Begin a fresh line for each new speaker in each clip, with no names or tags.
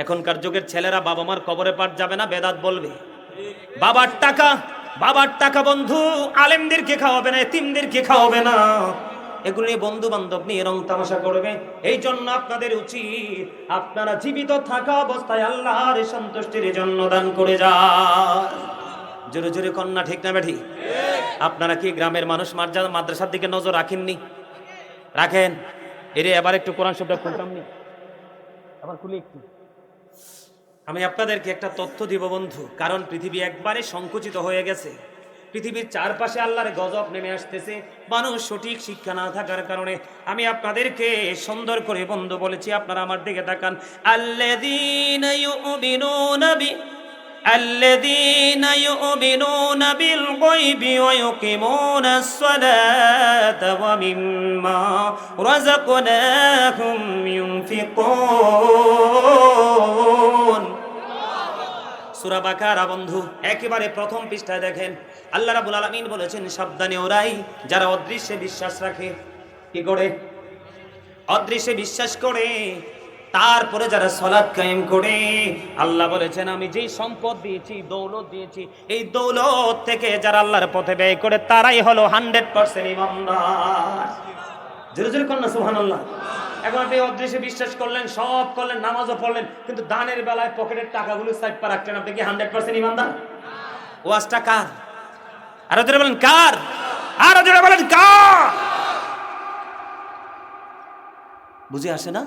এখনকার যুগের ছেলেরা বাবা মার কবরে পাঠ যাবে না, বেদাত বলবে। বাবার টাকা বন্ধু আলেমদেরকে খাওয়াবে না, এতিমদেরকে খাওয়াবে না, এগুলো নিয়ে বন্ধু বান্ধব নিয়ে রং তামাশা করবে। এই জন্য আপনাদের উচিত আপনারা জীবিত থাকা অবস্থায় আল্লাহর সন্তুষ্টির জন্য দান করে যান। জোরে জোরে কন্যা ঠিক না বেঠি? আপনারা কি গ্রামের মানুষ মাদ্রাসার দিকে নজর রাখেননি? রাখেন। এরে এবার একটু কোরআন শব্দ খুলতাম নি, আবার খুলি একটু। আমি আপনাদেরকে একটা তথ্য দিব বন্ধু, কারণ পৃথিবী একবারে সংকুচিত হয়ে গেছে। পৃথিবীর চারপাশে আল্লাহর গজব নেমে আসতেছে মানুষ সঠিক শিক্ষা না থাকার কারণে। আমি আপনাদেরকে সুন্দর করে বন্ধু বলেছি, আপনারা আমার দিকে তাকান। আল্লাযীনা ইউমিনুনা বিল গায়বি ওয়া ইউকিমুনাস সালাতা ওয়া মিম্মা রাযাকনাহুম ইউনফিকুন। সূরা বাকারা বন্ধু একেবারে প্রথম পৃষ্ঠায় দেখেন, আল্লাহ রাব্বুল আলামিন বলেছেন সাবধানে ওরাই যারা অদৃশ্যে বিশ্বাস রাখে। কি করে? অদৃশ্যে বিশ্বাস করে, তারপরে যারা সালাত কায়েম করে। আল্লাহ বলেছেন আমি যেই সম্পদ দিয়েছি, দৌলত দিয়েছি, এই দৌলত থেকে যারা আল্লাহর পথে ব্যয় করে তারাই হলো 100% ঈমানদার। জোরে জোরে কন্যা সুবহানাল্লাহ। এখন আপনি অদৃশ্যে বিশ্বাস করলেন, সব করলেন, নামাজও পড়লেন, কিন্তু দানের বেলায় পকেটের টাকাগুলো সাইড পা রাখলেন, আপনি কি 100% ঈমানদার? ওয়াজটা কার? আরো জোরে বলেন কার? আরো জোরে বলেন কার? বুঝে আসে না?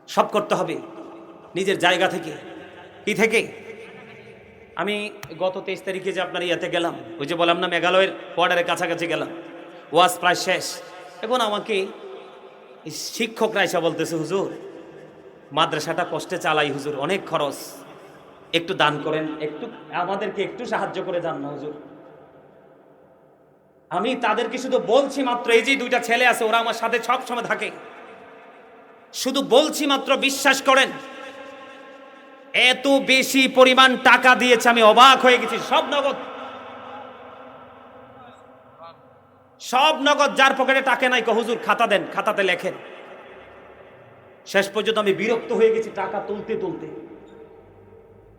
সব করতে হবে নিজের জায়গা থেকে। কি থেকে? আমি গত 23 তারিখে যে আপনার ইয়াতে গেলাম, ওই যে বললাম না মেঘালয়ের বর্ডারের কাছাকাছি গেলাম, ওয়াজ প্রায় শেষ। এখন আমাকে শিক্ষকরা এসে বলতেছে হুজুর মাদ্রাসাটা কষ্টে চালাই হুজুর, অনেক খরচ, একটু দান করেন, একটু আমাদেরকে একটু সাহায্য করে যান না হুজুর। আমি তাদেরকে শুধু বলছি মাত্র, এই যে দুইটা ছেলে আছে ওরা আমার সাথে সব সময় থাকে, শুধু বলছি মাত্র বিশ্বাস করেন এত বেশি পরিমাণ টাকা দিয়েছে, আমি অবাক হয়ে গেছি। সব নগদ, সব নগদ, যার পকেটে টাকা নাই হুজুর খাতা দেন, খাতাতে লেখেন। শেষ পর্যন্ত আমি বিরক্ত হয়ে গেছি টাকা তুলতে তুলতে।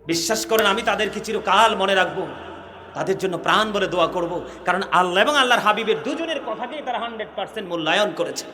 বিশ্বাস করেন আমি তাদেরকে চিরকাল মনে রাখবো, তাদের জন্য প্রাণ বলে দোয়া করব, কারণ আল্লাহ এবং আল্লাহর হাবিবের দুজনের কথাকেই তারা 100% মূল্যায়ন করেছে।